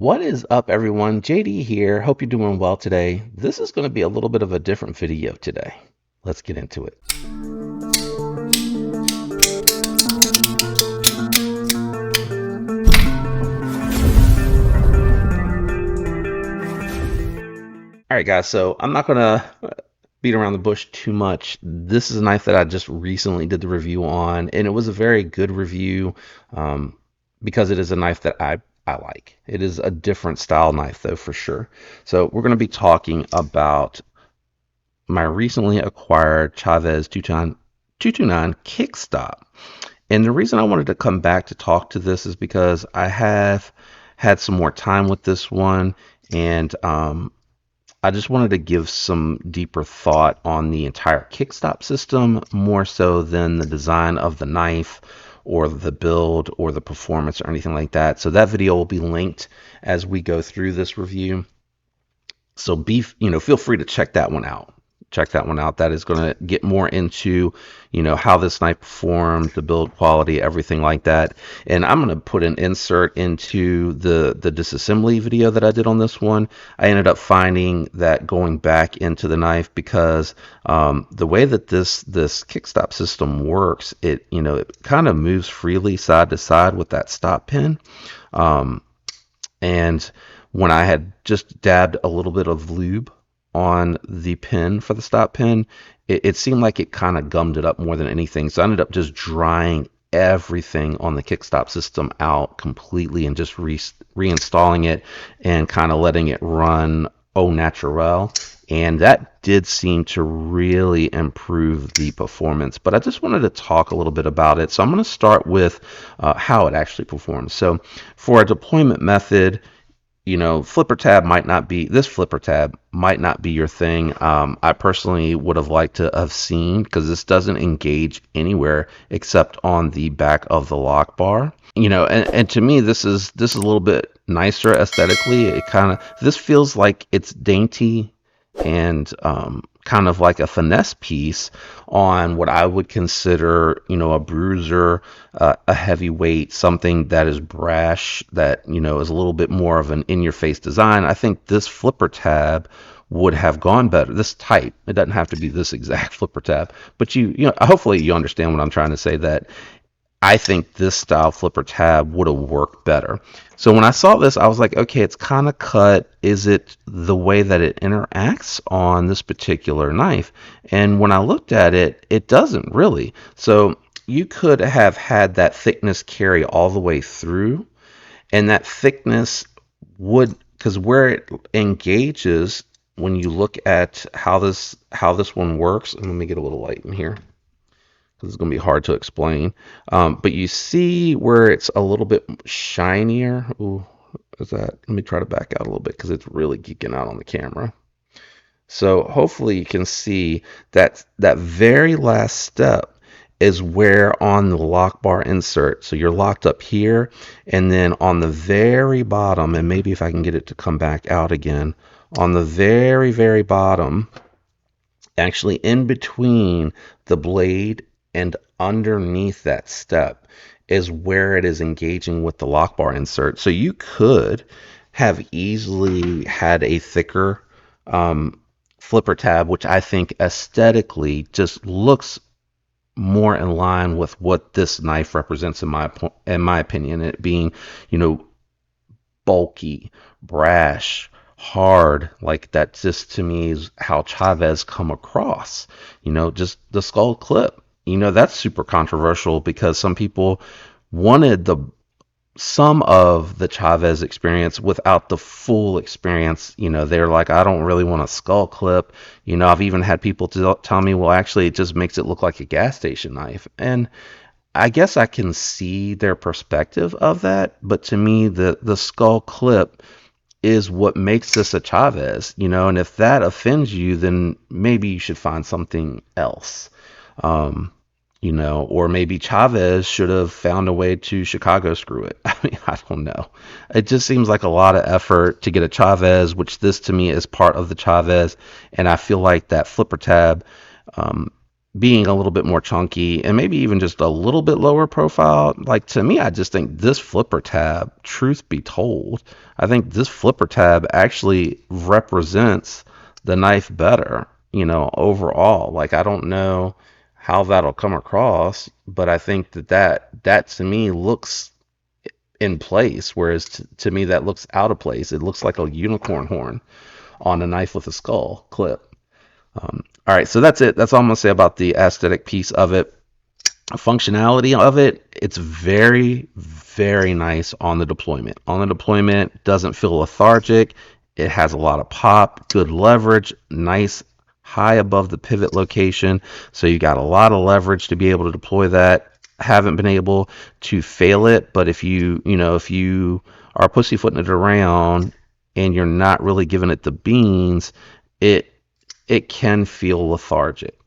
What is up, everyone? JD here. Hope you're doing well today. This is going to be a little bit of a different video today. Let's get into it. All right, guys, so I'm not going to beat around the bush too much. This is a knife that I just recently did the review on, and it was a very good review because it is a knife that I like. It is a different style knife, though, for sure. So we're going to be talking about my recently acquired Chavez 229 Kickstop. And the reason I wanted to come back to talk to this is because I have had some more time with this one, and I just wanted to give some deeper thought on the entire Kickstop system, more so than the design of the knife or the build or the performance or anything like that. So that video will be linked as we go through this review. So feel free to check that one out. That is going to get more into, how this knife performed, the build quality, everything like that. And I'm going to put an insert into the disassembly video that I did on this one. I ended up finding that going back into the knife because the way that this kickstop system works, it kind of moves freely side to side with that stop pin. And when I had just dabbed a little bit of lube on the pin for the stop pin, it seemed like it kind of gummed it up more than anything. So I ended up just drying everything on the kickstop system out completely and just reinstalling it and kind of letting it run au naturel. And that did seem to really improve the performance. But I just wanted to talk a little bit about it. So I'm going to start with how it actually performs. So for a deployment method, flipper tab might not be your thing. I personally would have liked to have seen, because this doesn't engage anywhere except on the back of the lock bar. And to me, this is a little bit nicer aesthetically. This feels like it's dainty and kind of like a finesse piece on what I would consider, a bruiser, a heavyweight, something that is brash, that, is a little bit more of an in-your-face design. I think this flipper tab would have gone better. This type, it doesn't have to be this exact flipper tab, but hopefully you understand what I'm trying to say, that I think this style flipper tab would have worked better. So when I saw this, I was like, okay, it's kind of cut. Is it the way that it interacts on this particular knife? And when I looked at it, it doesn't really. So you could have had that thickness carry all the way through, and that thickness would, because where it engages, when you look at how this one works, and let me get a little light in here, because it's going to be hard to explain. But you see where it's a little bit shinier. Ooh, let me try to back out a little bit because it's really geeking out on the camera. So hopefully you can see that very last step is where on the lock bar insert. So you're locked up here, and then on the very bottom, and maybe if I can get it to come back out again, on the very, very bottom, actually in between the blade and underneath that step, is where it is engaging with the lock bar insert. So you could have easily had a thicker flipper tab, which I think aesthetically just looks more in line with what this knife represents in my opinion, it being, bulky, brash, hard. Like, that just to me is how Chavez come across. Just the skull clip. That's super controversial because some people wanted some of the Chavez experience without the full experience. They're like, I don't really want a skull clip. I've even had people tell me, well, actually, it just makes it look like a gas station knife. And I guess I can see their perspective of that. But to me, the skull clip is what makes this a Chavez, and if that offends you, then maybe you should find something else. Or maybe Chavez should have found a way to Chicago screw it. I mean, I don't know. It just seems like a lot of effort to get a Chavez, which this to me is part of the Chavez. And I feel like that flipper tab being a little bit more chunky and maybe even just a little bit lower profile. Like to me, I just think this flipper tab, truth be told, I think this flipper tab actually represents the knife better, overall. Like I don't know how that'll come across, but I think that to me looks in place, whereas to me that looks out of place. It looks like a unicorn horn on a knife with a skull clip. All right, so that's it. That's all I'm gonna say about the aesthetic piece of it. Functionality of it, it's very, very nice on the deployment. On the deployment, doesn't feel lethargic. It has a lot of pop, good leverage, nice high above the pivot location. So you got a lot of leverage to be able to deploy that. Haven't been able to fail it, but if you are pussyfooting it around and you're not really giving it the beans, it it can feel lethargic.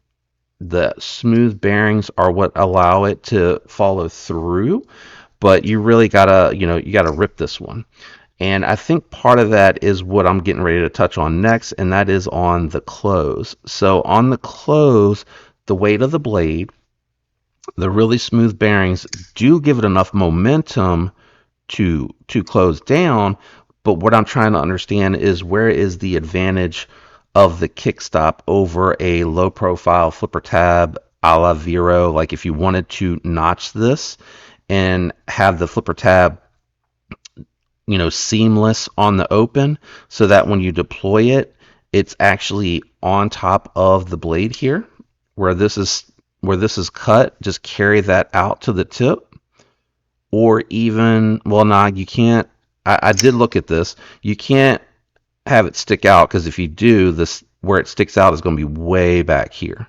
The smooth bearings are what allow it to follow through, but you gotta rip this one. And I think part of that is what I'm getting ready to touch on next, and that is on the close. So on the close, the weight of the blade, the really smooth bearings do give it enough momentum to close down. But what I'm trying to understand is where is the advantage of the Kickstop over a low profile flipper tab a la Vero? Like if you wanted to notch this and have the flipper tab, seamless on the open so that when you deploy it, it's actually on top of the blade here where this is cut, just carry that out to the tip. Or even, well, nah, you can't. I did look at this. You can't have it stick out because if you do, this where it sticks out is going to be way back here.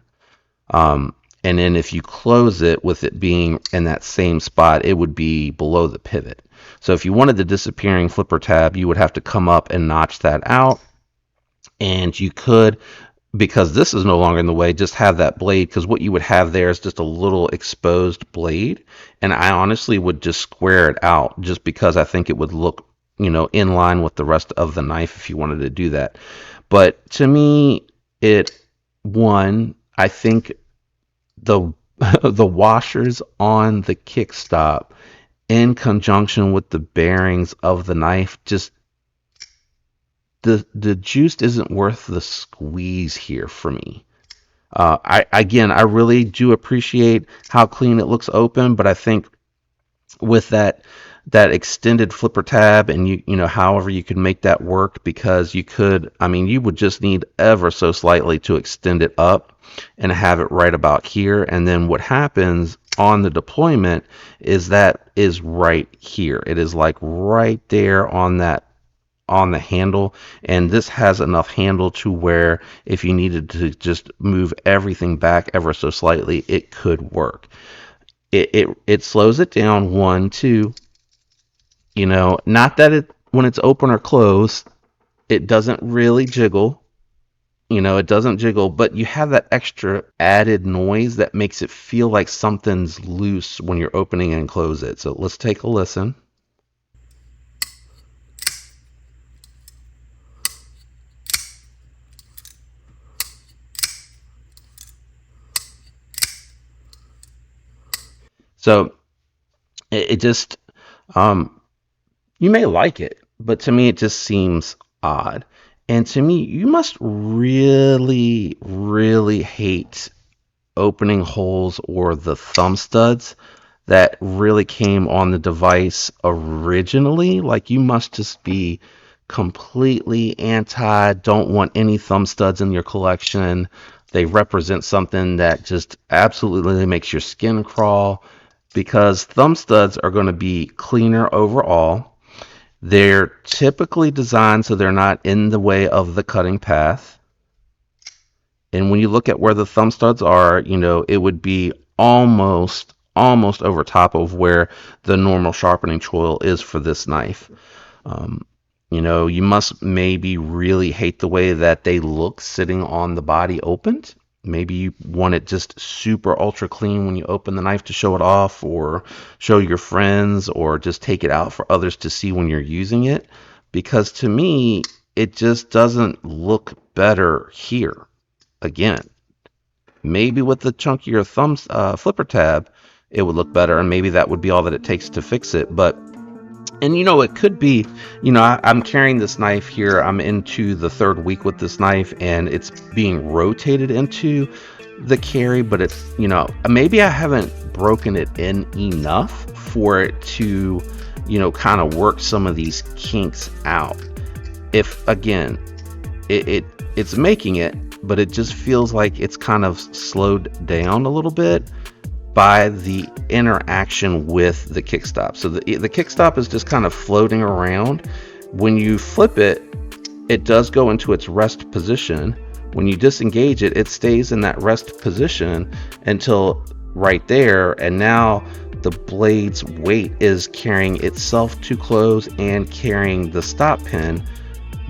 And then if you close it with it being in that same spot, it would be below the pivot. So if you wanted the disappearing flipper tab, you would have to come up and notch that out. And you could, because this is no longer in the way, just have that blade, because what you would have there is just a little exposed blade. And I honestly would just square it out just because I think it would look, in line with the rest of the knife if you wanted to do that. But to me, I think the the washers on the kickstop in conjunction with the bearings of the knife, just the juice isn't worth the squeeze here for me. I really do appreciate how clean it looks open, but I think with that extended flipper tab, and however you could make that work, because you would just need ever so slightly to extend it up and have it right about here. And then what happens on the deployment is that is right here. It is like right there on the handle, and this has enough handle to where if you needed to just move everything back ever so slightly, it could work. It slows it down, one, two. Not that it, when it's open or closed, it doesn't really jiggle. It doesn't jiggle, but you have that extra added noise that makes it feel like something's loose when you're opening and close it. So let's take a listen. So it just, you may like it, but to me it just seems odd. And to me, you must really, really hate opening holes or the thumb studs that really came on the device originally. Like you must just be completely anti, don't want any thumb studs in your collection. They represent something that just absolutely makes your skin crawl, because thumb studs are going to be cleaner overall. They're typically designed so they're not in the way of the cutting path. And when you look at where the thumb studs are, it would be almost over top of where the normal sharpening choil is for this knife. Um, you must maybe really hate the way that they look sitting on the body opened. Maybe you want it just super ultra clean when you open the knife to show it off, or show your friends, or just take it out for others to see when you're using it. Because to me, it just doesn't look better here. Again, Maybe with the chunkier flipper tab, it would look better, and maybe that would be all that it takes to fix it. But and it could be, I'm carrying this knife here. I'm into the third week with this knife, and it's being rotated into the carry, but it's, maybe I haven't broken it in enough for it to, kind of work some of these kinks out. If again, it's making it, but it just feels like it's kind of slowed down a little bit by the interaction with the kickstop. So the kickstop is just kind of floating around. When you flip it, it does go into its rest position. When you disengage it, it stays in that rest position until right there, and now the blade's weight is carrying itself to close and carrying the stop pin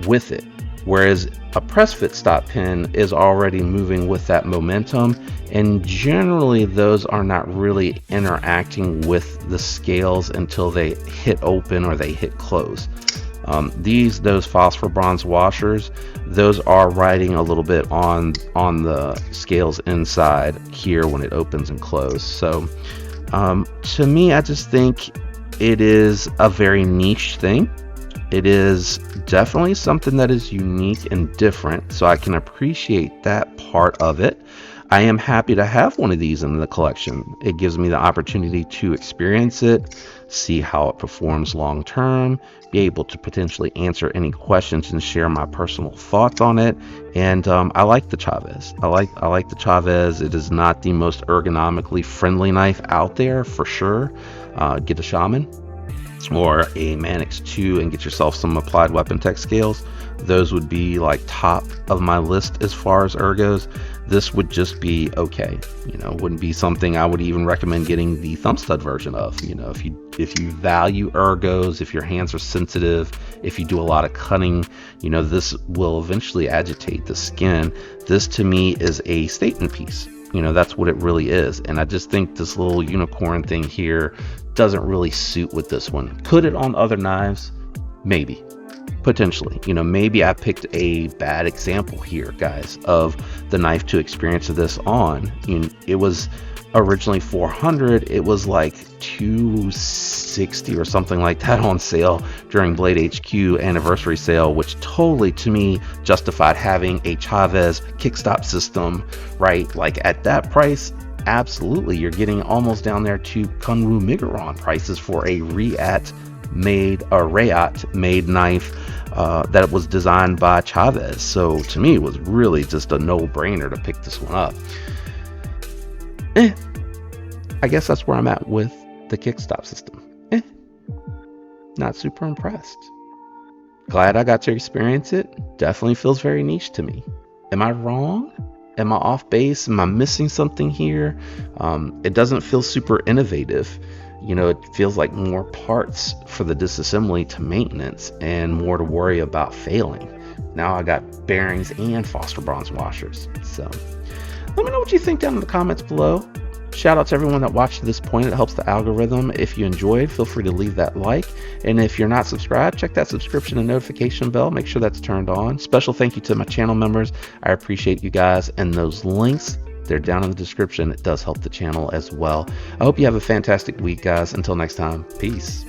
with it, whereas a press fit stop pin is already moving with that momentum, and generally those are not really interacting with the scales until they hit open or they hit close. Those phosphor bronze washers, those are riding a little bit on the scales inside here when it opens and closes. So to me, I just think it is a very niche thing. It is definitely something that is unique and different, so I can appreciate that part of it. I am happy to have one of these in the collection. It gives me the opportunity to experience it, see how it performs long term, be able to potentially answer any questions and share my personal thoughts on it. And I like the Chavez. I like the Chavez. It is not the most ergonomically friendly knife out there for sure. Get a Shaman or a Manix 2 and get yourself some applied weapon tech scales. Those would be like top of my list as far as ergos. This would just be okay. Wouldn't be something I would even recommend getting the thumb stud version of. If you value ergos, if your hands are sensitive, if you do a lot of cutting, this will eventually agitate the skin. This to me is a statement piece. That's what it really is. And I just think this little unicorn thing here doesn't really suit with this one. Could it on other knives? Maybe. Potentially. Maybe I picked a bad example here, guys, of the knife to experience this on. It was originally $400. It was like $260 or something like that on sale during Blade HQ anniversary sale, which totally to me justified having a Chavez kickstop system, right? Like at that price, absolutely. You're getting almost down there to Kunwu Migaron prices for a Rayat made knife that was designed by Chavez. So to me, it was really just a no-brainer to pick this one up. I guess that's where I'm at with the kickstop system. Not super impressed. Glad I got to experience it. Definitely feels very niche to me. Am I wrong? Am I off base? Am I missing something here? It doesn't feel super innovative. It feels like more parts for the disassembly to maintenance and more to worry about failing. Now I got bearings and phosphor bronze washers. So let me know what you think down in the comments below. Shout out to everyone that watched to this point. It helps the algorithm. If you enjoyed, feel free to leave that like. And if you're not subscribed, check that subscription and notification bell. Make sure that's turned on. Special thank you to my channel members. I appreciate you guys. And those links, they're down in the description. It does help the channel as well. I hope you have a fantastic week, guys. Until next time, peace.